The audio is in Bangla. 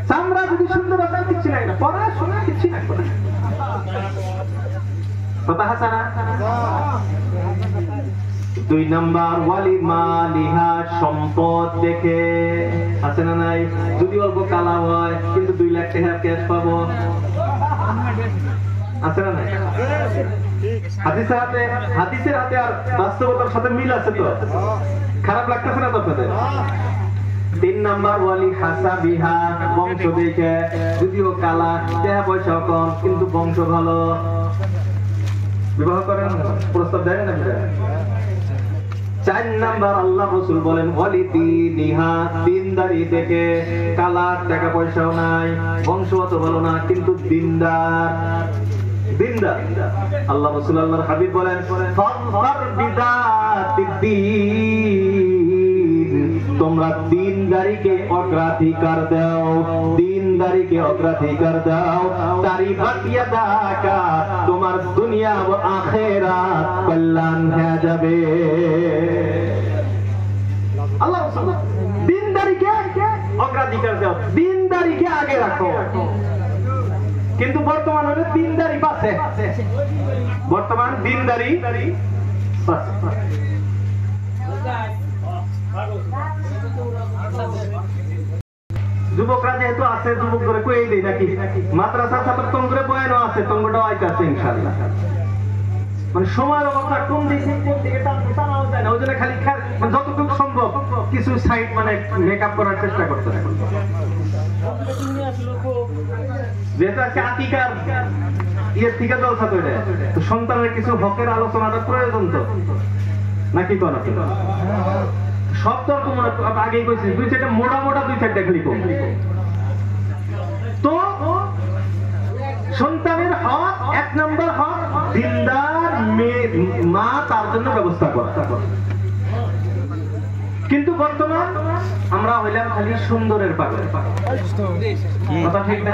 চামড়া যদি সুন্দর হয় কিচ্ছু নাই না, পড়াশোনা কিচ্ছু নাই, কথা আছে না? 2 নাম্বার ওয়ালি মালিহা, সম্পদ দেখে, আছে না নাই? যদি অল্প কালা হয় কিন্তু 2 লাখ টাকা ক্যাশ পাবো, আছে না নাই? হাদিসের হাতে আর বাস্তবতার সাথে মিল আছে তো? খারাপ লাগতেছে না তো আপনাদের? 3 নাম্বার ওয়ালি হাসাবিহা, বংশ দেখে, যদিও কালা, টাকা পয়সা কম কিন্তু বংশ ভালো, বিবাহ করেন, প্রস্তাব দেয় না? 4 নাম্বার আল্লাহ রাসূল বলেন ওয়ালি দিনিহা, দিনদারি দেখে, কালা, টাকা পয়সাও নাই, বংশ অত ভালো না কিন্তু দিনদার। আল্লাহ রাসূল আল্লাহর হাবিব বলেন ফার বিদাতিদ্দিন, তোমরা দিনদারিকে অগ্রাধিকার দাও, দিনদারিকে অগ্রাধিকার দাও। তারিফাত ইয়াদাকা, তোমার দুনিয়া ও আখিরাত কল্যাণ হয়ে যাবে। আল্লাহ রাসূল দিনদারিকে অগ্রাধিকার দাও, দিনদারিকে আগে রাখো। কিন্তু বর্তমান হলে দিনদারি পাচ্ছে, বর্তমান দিনদারি যুবকরা যেহেতু আছে, যুবক করে কই দেই নাকি মাদ্রাসা ছাত্র তঙ্গরে বয়ানো আছে, তঙ্গটাও আইতাছে ইনশাআল্লাহ। মানে সময়ের অবস্থা কোন দিকে টানাও যায় না, ওই জন্য খালি মানে যতটুকু সম্ভব কিছু সাইড মানে মেকআপ করার চেষ্টা করতে থাকুন। যেহেতু আজকে আতিকার ইয়ের থেকে জলসা তৈরি, তো সন্তানের কিছু হকের আলোচনাটা প্রয়োজন তো নাকি? কোন সব তো মনে আগেই কইছি, 2-4টা মোটা 2-4টা খালি কম। তো সন্তানের হক 1 নাম্বার হক, দিনদার মা তার জন্য ব্যবস্থা করা। কিন্তু বর্তমান আমরা হইলাম খালি সুন্দরের পাগল, কথা ঠিক না?